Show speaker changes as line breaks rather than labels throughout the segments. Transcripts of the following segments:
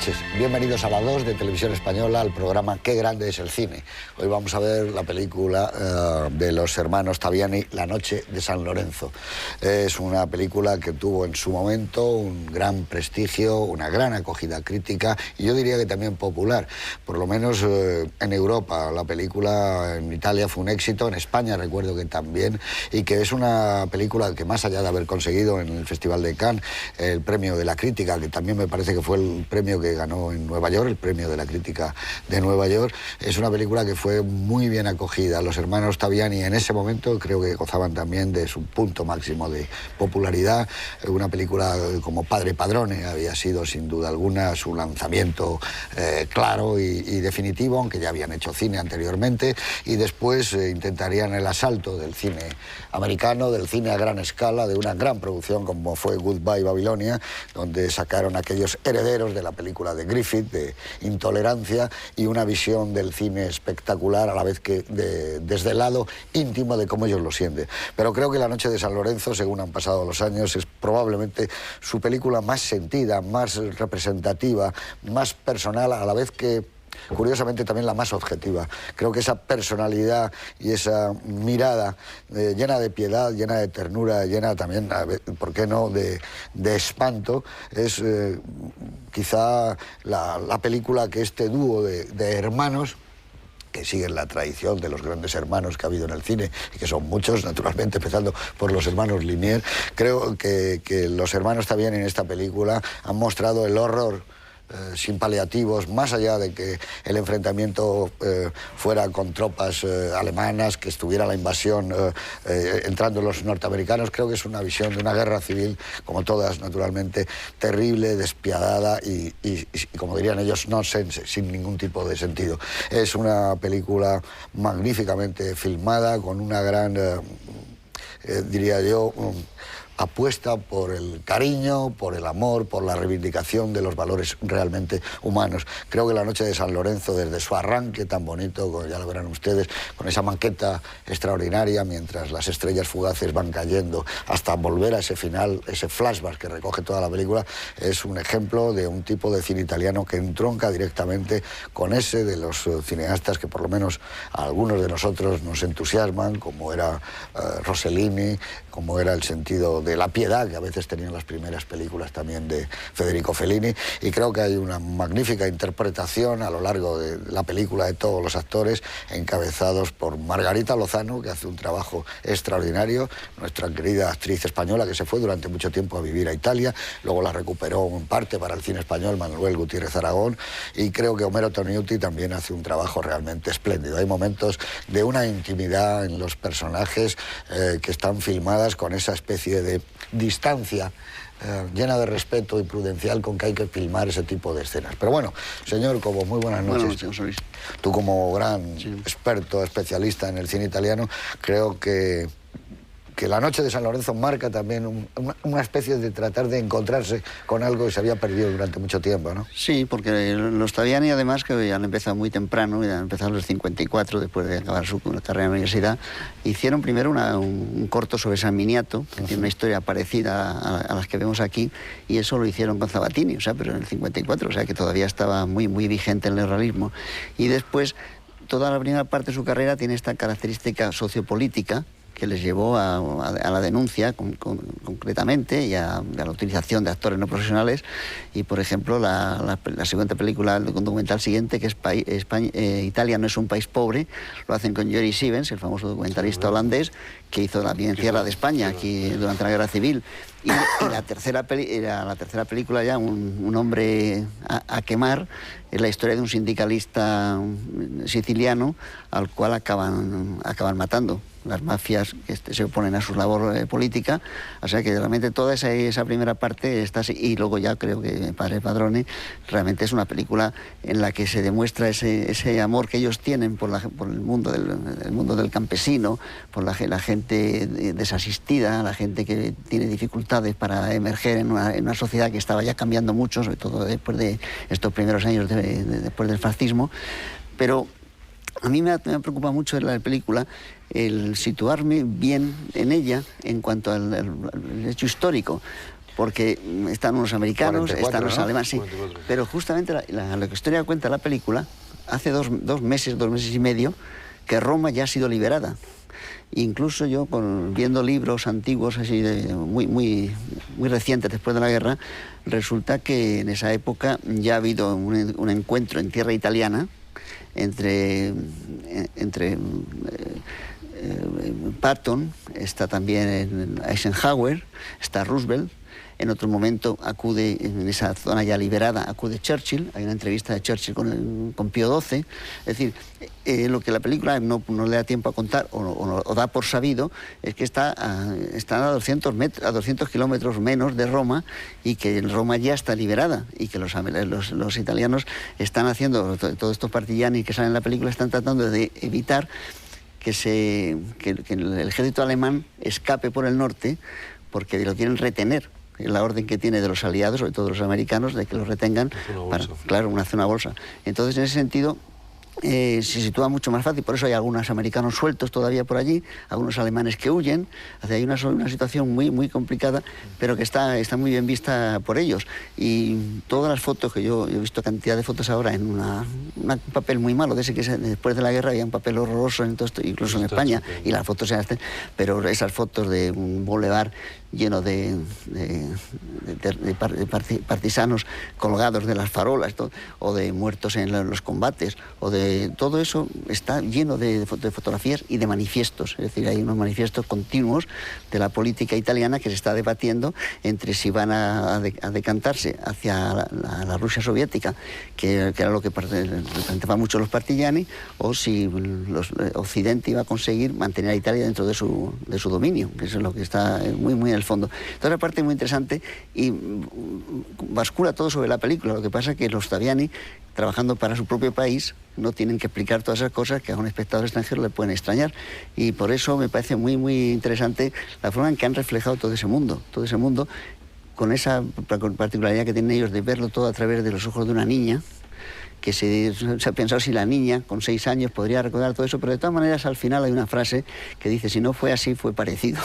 noches. Bienvenidos a la 2 de Televisión Española, al programa Qué grande es el cine. Hoy vamos a ver la película de los hermanos Taviani, La noche de San Lorenzo. Es una película que tuvo en su momento un gran prestigio, una gran acogida crítica y yo diría que también popular. Por lo menos en Europa la película, en Italia fue un éxito, en España recuerdo que también, y que es una película que más allá de haber conseguido en el Festival de Cannes el premio de la crítica, que también me parece que fue el premio que ganó en Nueva York, el premio de la crítica de Nueva York, es una película que fue muy bien acogida. Los hermanos Taviani en ese momento creo que gozaban también de su punto máximo de popularidad. Una película como Padre Padrone había sido sin duda alguna su lanzamiento claro y definitivo, aunque ya habían hecho cine anteriormente, y después intentarían el asalto del cine americano, del cine a gran escala, de una gran producción como fue Goodbye Babilonia, donde sacaron aquellos herederos de la película de Griffith, de intolerancia, y una visión del cine espectacular, a la vez que desde el lado íntimo de cómo ellos lo sienten. Pero creo que La noche de San Lorenzo, según han pasado los años, es probablemente su película más sentida, más representativa, más personal, a la vez que curiosamente también la más objetiva. Creo que esa personalidad y esa mirada llena de piedad, llena de ternura, llena también, ¿por qué no?, de espanto, es quizá la película que este dúo de hermanos, que siguen la tradición de los grandes hermanos que ha habido en el cine, y que son muchos, naturalmente, empezando por los hermanos Lumière, creo que los hermanos también en esta película han mostrado el horror sin paliativos, más allá de que el enfrentamiento fuera con tropas alemanas, que estuviera la invasión entrando los norteamericanos. Creo que es una visión de una guerra civil, como todas, naturalmente, terrible, despiadada y como dirían ellos, nonsense, sin ningún tipo de sentido. Es una película magníficamente filmada, con una gran, diría yo, apuesta por el cariño, por el amor, por la reivindicación de los valores realmente humanos. Creo que La noche de San Lorenzo, desde su arranque tan bonito, ya lo verán ustedes, con esa maqueta extraordinaria, mientras las estrellas fugaces van cayendo, hasta volver a ese final, ese flashback que recoge toda la película, es un ejemplo de un tipo de cine italiano que entronca directamente con ese de los cineastas que por lo menos a algunos de nosotros nos entusiasman, como era Rossellini, como era el sentido de la piedad que a veces tenían las primeras películas también de Federico Fellini, y creo que hay una magnífica interpretación a lo largo de la película de todos los actores, encabezados por Margarita Lozano, que hace un trabajo extraordinario, nuestra querida actriz española que se fue durante mucho tiempo a vivir a Italia, luego la recuperó en parte para el cine español Manuel Gutiérrez Aragón, y creo que Homero Toniutti también hace un trabajo realmente espléndido. Hay momentos de una intimidad en los personajes que están filmadas con esa especie de distancia llena de respeto y prudencial con que hay que filmar ese tipo de escenas. Pero bueno, señor Cobo, muy buenas noches.
Buenas noches, Luis.
Tú como gran experto, especialista en el cine italiano, creo que La noche de San Lorenzo marca también una especie de tratar de encontrarse con algo que se había perdido durante mucho tiempo, ¿no?
Sí, porque los Taviani, además, que han empezado muy temprano, ya han empezado en los 54, después de acabar su carrera en la universidad, hicieron primero un corto sobre San Miniato, que tiene una historia parecida a las que vemos aquí, y eso lo hicieron con Zavattini, o sea, pero en el 54, o sea, que todavía estaba muy, muy vigente el neorrealismo. Y después, toda la primera parte de su carrera tiene esta característica sociopolítica, que les llevó a la denuncia concretamente y a la utilización de actores no profesionales. Y, por ejemplo, la siguiente película, el documental siguiente, que es Italia no es un país pobre, lo hacen con Joris Ivens, el famoso documentalista holandés, que hizo la bien Tierra de España aquí durante la Guerra Civil. Y la tercera película ya, un hombre a quemar, es la historia de un sindicalista siciliano al cual acaban matando las mafias que se oponen a su labor política. O sea que realmente toda esa primera parte está así. Y luego ya creo que Padre Padrone realmente es una película en la que se demuestra ese amor que ellos tienen por el mundo del campesino, por la gente desasistida, la gente que tiene dificultades para emerger en una sociedad que estaba ya cambiando mucho, sobre todo después de estos primeros años después del fascismo. Pero a mí me preocupa mucho en la película el situarme bien en ella en cuanto al hecho histórico, porque están unos americanos,
44,
están los
¿no?
alemanes, sí.
44.
Pero justamente la historia cuenta la película, hace dos meses y medio, que Roma ya ha sido liberada. Incluso yo, viendo libros antiguos, así muy recientes después de la guerra, resulta que en esa época ya ha habido un encuentro en tierra italiana entre Patton, está también Eisenhower, está Roosevelt. En otro momento acude, en esa zona ya liberada, acude Churchill. Hay una entrevista de Churchill con Pío XII. Es decir, lo que la película no le da tiempo a contar o da por sabido es que están a 200 kilómetros menos de Roma, y que Roma ya está liberada, y que los italianos están haciendo, todos estos partigiani que salen en la película, están tratando de evitar que el ejército alemán escape por el norte, porque lo quieren retener. La orden que tiene de los aliados, sobre todo los americanos, de que los retengan para, claro, una zona bolsa. Entonces, en ese sentido, se sitúa mucho más fácil. Por eso hay algunos americanos sueltos todavía por allí, algunos alemanes que huyen. Hay una situación muy complicada, pero que está muy bien vista por ellos. Y todas las fotos que yo he visto, cantidad de fotos ahora en un papel muy malo, de ese que después de la guerra había un papel horroroso en todo esto, incluso en España, y las fotos eran, pero esas fotos de un boulevard lleno de partisanos colgados de las farolas, o de muertos en los combates, o de todo eso, está lleno de fotografías y de manifiestos. Es decir, hay unos manifiestos continuos de la política italiana que se está debatiendo entre si van a decantarse hacia la Rusia soviética, que era lo que representaba mucho los partigiani, o si Occidente iba a conseguir mantener a Italia dentro de su dominio, que eso es lo que está muy en el fondo. Toda la parte muy interesante, y bascula todo sobre la película. Lo que pasa es que los Taviani, trabajando para su propio país, no tienen que explicar todas esas cosas que a un espectador extranjero le pueden extrañar, y por eso me parece muy interesante la forma en que han reflejado todo ese mundo, con esa particularidad que tienen ellos de verlo todo a través de los ojos de una niña, que se ha pensado si la niña con 6 años podría recordar todo eso, pero de todas maneras al final hay una frase que dice: si no fue así, fue parecido.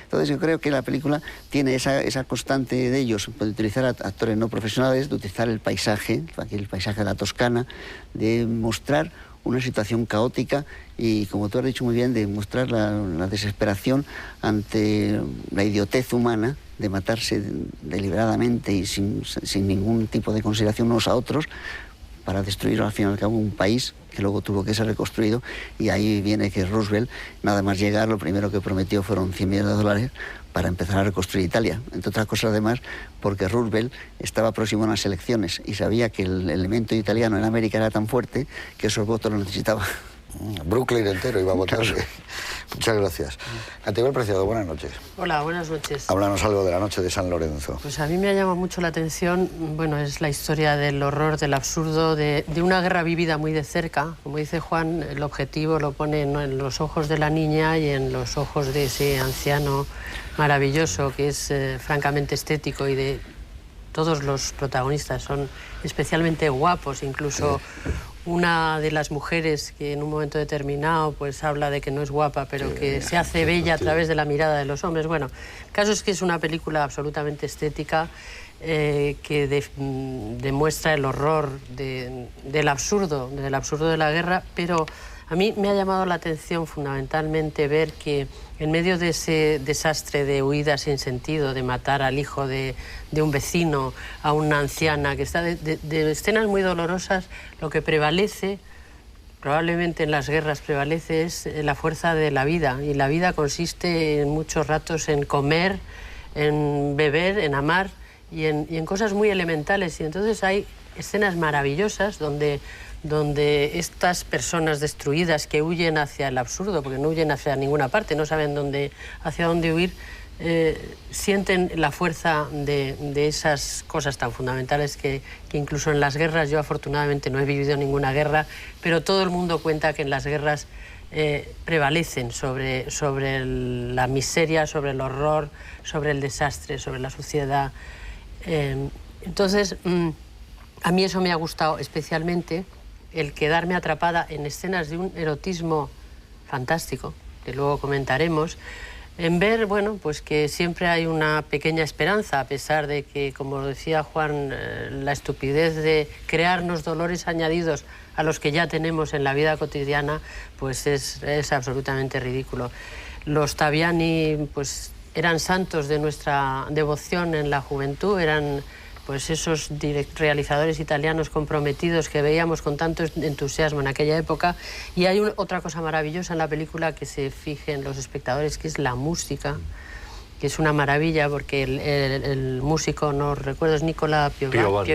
Entonces yo creo que la película tiene esa constante de ellos, de utilizar actores no profesionales, de utilizar el paisaje, aquí el paisaje de la Toscana, de mostrar una situación caótica y, como tú has dicho muy bien, de mostrar la desesperación ante la idiotez humana de matarse deliberadamente y sin ningún tipo de consideración unos a otros, para destruir al fin y al cabo un país que luego tuvo que ser reconstruido. Y ahí viene que Roosevelt, nada más llegar, lo primero que prometió fueron $100 millones para empezar a reconstruir Italia. Entre otras cosas, además, porque Roosevelt estaba próximo a unas elecciones y sabía que el elemento italiano en América era tan fuerte que esos votos los necesitaba.
Brooklyn entero iba a votarse. Claro. Muchas gracias. Antigua Preciado, buenas noches.
Hola, buenas noches.
Háblanos algo de la noche de San Lorenzo.
Pues a mí me ha llamado mucho la atención, bueno, es la historia del horror, del absurdo, de una guerra vivida muy de cerca. Como dice Juan, el objetivo lo pone en los ojos de la niña y en los ojos de ese anciano maravilloso que es francamente estético, y de todos los protagonistas son especialmente guapos, incluso una de las mujeres que en un momento determinado pues habla de que no es guapa, pero que se hace bella a través de la mirada de los hombres. Bueno, el caso es que es una película absolutamente estética, que demuestra el horror del absurdo de la guerra, pero a mí me ha llamado la atención fundamentalmente ver que en medio de ese desastre de huida sin sentido, de matar al hijo de un vecino, a una anciana, que está de escenas muy dolorosas, lo que prevalece, probablemente en las guerras prevalece, es la fuerza de la vida. Y la vida consiste en muchos ratos en comer, en beber, en amar y en cosas muy elementales. Y entonces hay escenas maravillosas donde estas personas destruidas que huyen hacia el absurdo, porque no huyen hacia ninguna parte, no saben hacia dónde huir, sienten la fuerza de esas cosas tan fundamentales que incluso en las guerras, yo afortunadamente no he vivido ninguna guerra, pero todo el mundo cuenta que en las guerras prevalecen sobre la miseria, sobre el horror, sobre el desastre, sobre la suciedad. Entonces, a mí eso me ha gustado especialmente, el quedarme atrapada en escenas de un erotismo fantástico, que luego comentaremos, En ver, bueno, pues que siempre hay una pequeña esperanza, a pesar de que, como decía Juan, la estupidez de crearnos dolores añadidos a los que ya tenemos en la vida cotidiana, pues es absolutamente ridículo. Los Taviani, pues, eran santos de nuestra devoción en la juventud, eran pues esos realizadores italianos comprometidos que veíamos con tanto entusiasmo en aquella época. Y hay otra cosa maravillosa en la película que se fijen los espectadores, que es la música, que es una maravilla, porque el músico, no recuerdo, es Nicola Piovani,